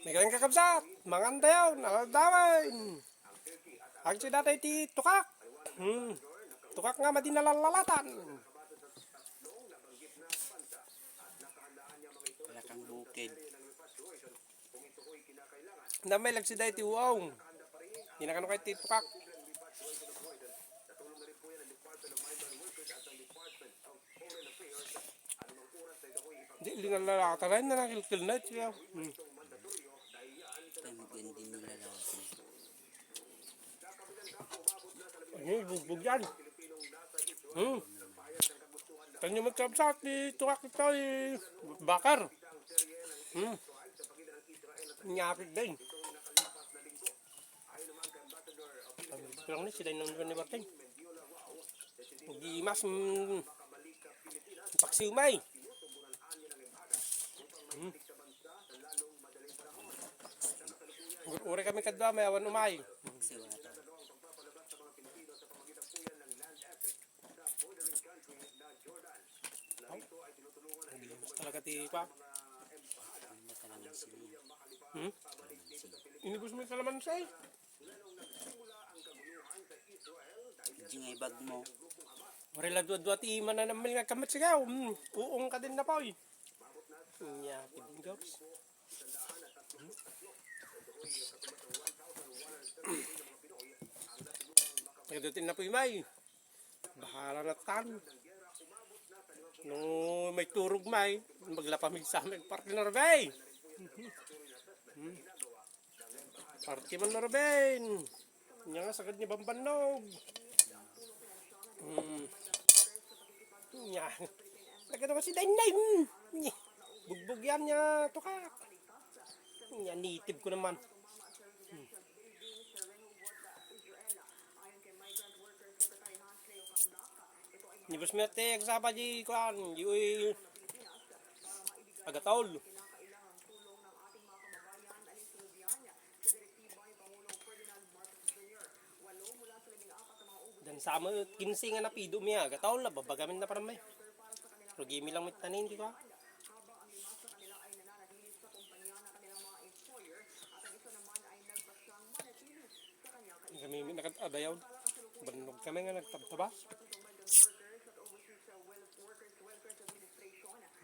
May kayang kakabsat, manganda yun, nakadawin. Ang siya dati ti tukak. Tukak nga madinalalatan. Wala kang bukid. Namay lang si dati ti uong. Hinakano kay ti tukak. Di linalalatan rin na nakilkil na siya. Hindi nila natin. Ay, bugbog yan. Kanyo magkabsat ni tukak ito bakar. Nyapit din. Pero ni sila nang ni Barteng. Gimas paksiumay. Uri kami kadwa may awan umay. Siwata. Talaga ti pa. Ganda kalamansi niya. Kalamansi. Inibus mo yung kalamansi. Di nga ibag mo. Uri lang dua ti iman na naman nga kamat sigaw. Uong ka din na po. Nyapit din gaws. Nagdutin na po yung may. Bahala na tan. No may turog may. Maglapamig sa amin. Party na rabay. Party man na rabay. Nga nga sagad niya bambanog. Nga. Lagyan naman si Dainay. Bugbog yan niya. Tukak. Nga native ko naman. Nibus mo natin agsapa di kuhan. Di uy agatol. Dan sama 15 nga napido miya. Agatol na babagamin na parang may. Pero gimi lang may tanin di ko. Kami nakatadayaw. Banog kami nga nagtabtabas.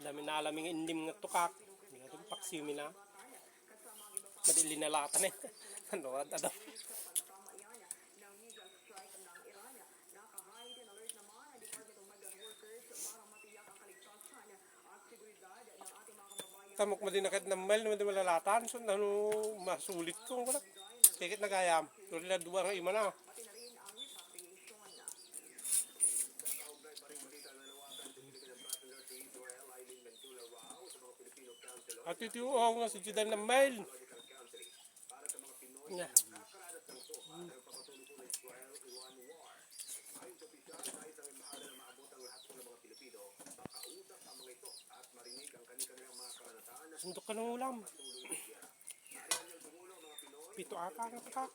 Dami na alaming indim nga tukak. Hindi natin paksimi na. Madili na latan eh. Ano ka daw. Tamok mo din nakit ng mail naman din malalatan. So ano masulit ko. Kikit na kaya. Tuloy na duwa nga ima na. At ito nga si Jidan ng mail. Yeah. Sundok ka ng ulam. Pito ata nga takak.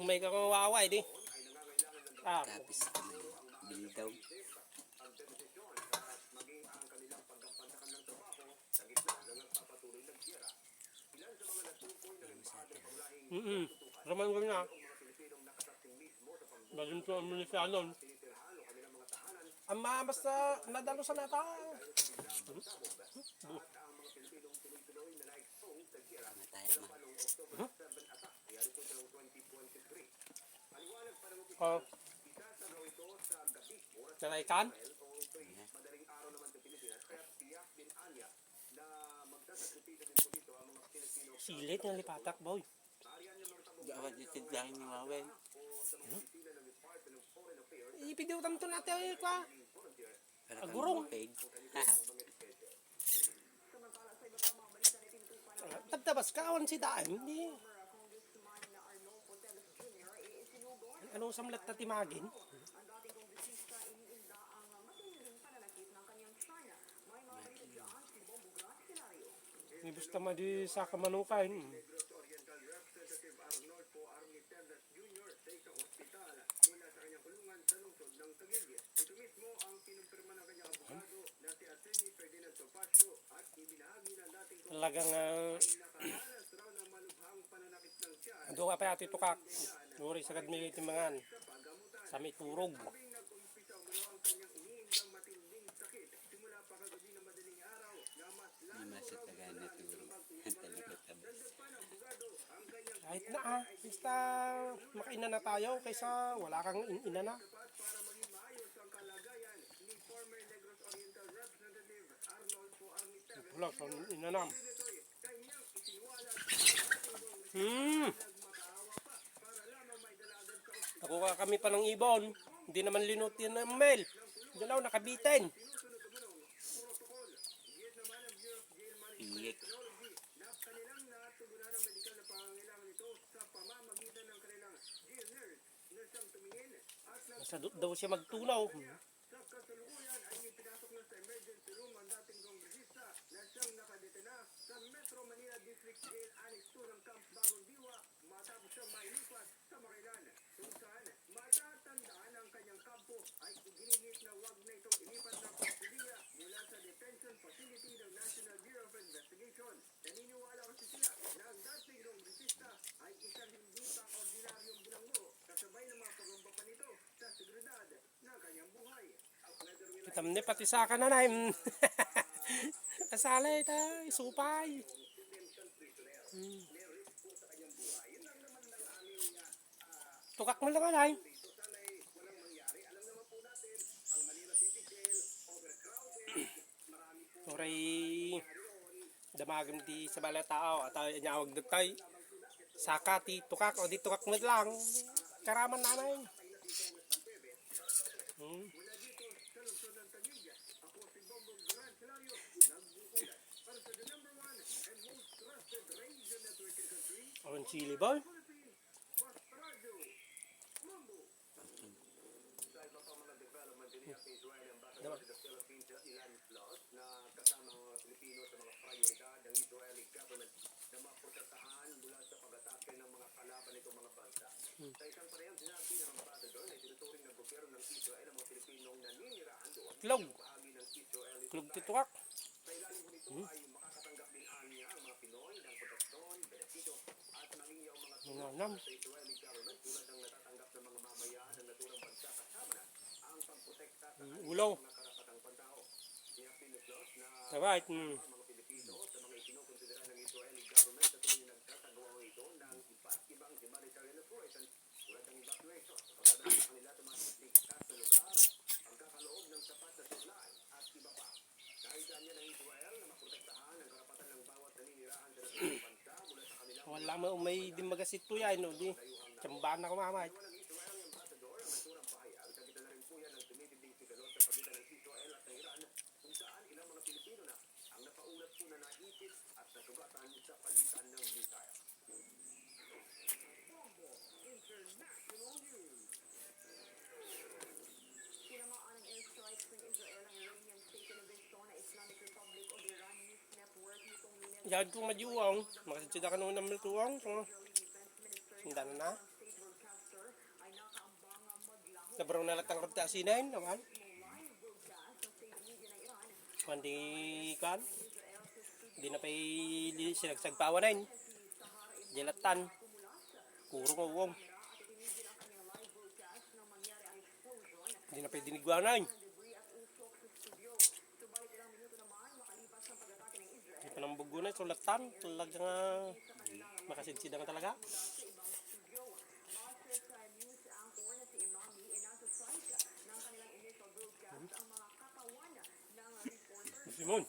May kakawaway di. Tapis kami. Bildaw. Raman ko na. Bagin ko ang munisiyanon. Ama, basta nadalo sa nata. Oh. Nanaikan? Silit ng lipatak, boy. Di ako ditidlahin ni Wawen. Ipidiutan to natin ay kwa. Para kang Agurong. bukid. Tagtabas ka, awan si daan. Hindi. Anong samlat na timagin? Ibus tama di sa kamanukan. Talagang doon ka pa ati tukak. Duri sa kadmi timangan. Sa may turog. Naman sa taga na turog. Talikot tabo. Kahit na basta makaina na tayo kaysa wala kang ina na. Wala kang ina na. Ako ka kami pa ng ibon. Hindi naman linutin ng mail. Diyan ako nakabitin. Ingik. Basta daw siya magtunaw. Tamne pati sa ka na na. Kasalay ta, supay. Tukak mo lang anay. Oray damagam di sa bala tao at nyawag dagtay. Sakati tukak o di tukak mo lang. Karaman namin. Orange chili boy. Klog. Klog tituak. Nanam. Ulaw. Alright. Wala mo may di magasit po yan no di. Tsambahan na ko mamay. Yan kung majuwang, makasitsida ka naman ng tuwang. Hindi na. Nabarang nalatang kapta sinayin naman. Kundi kan, hindi na pa'y sinagsagpawanan. Jelatan, kurong uwong. Hindi na pa'y dinigwanan. Panambugo na, sulatan, talagang makasidsidan ka talaga. Simon.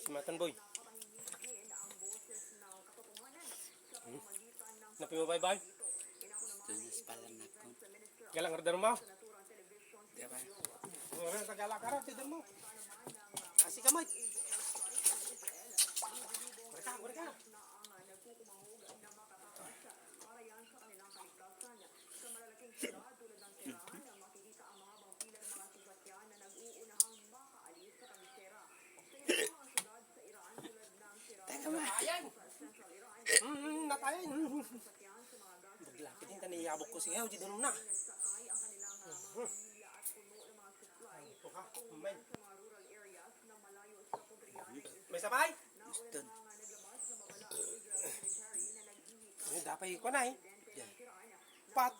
Simatan boy. Napi mo bye-bye. Tunas palang ako. Galang order mo. Diba? Orang tagalak arah tidak mo. Kasih kamay. Mereka. Baglaki din, taniyabok ko siya. Di doon na. Ito ha, may. May sabay? Gusto. Ay, dapay ko na eh. Yan. Pat.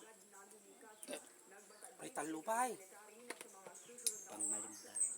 May talo pa eh. Pang malimta.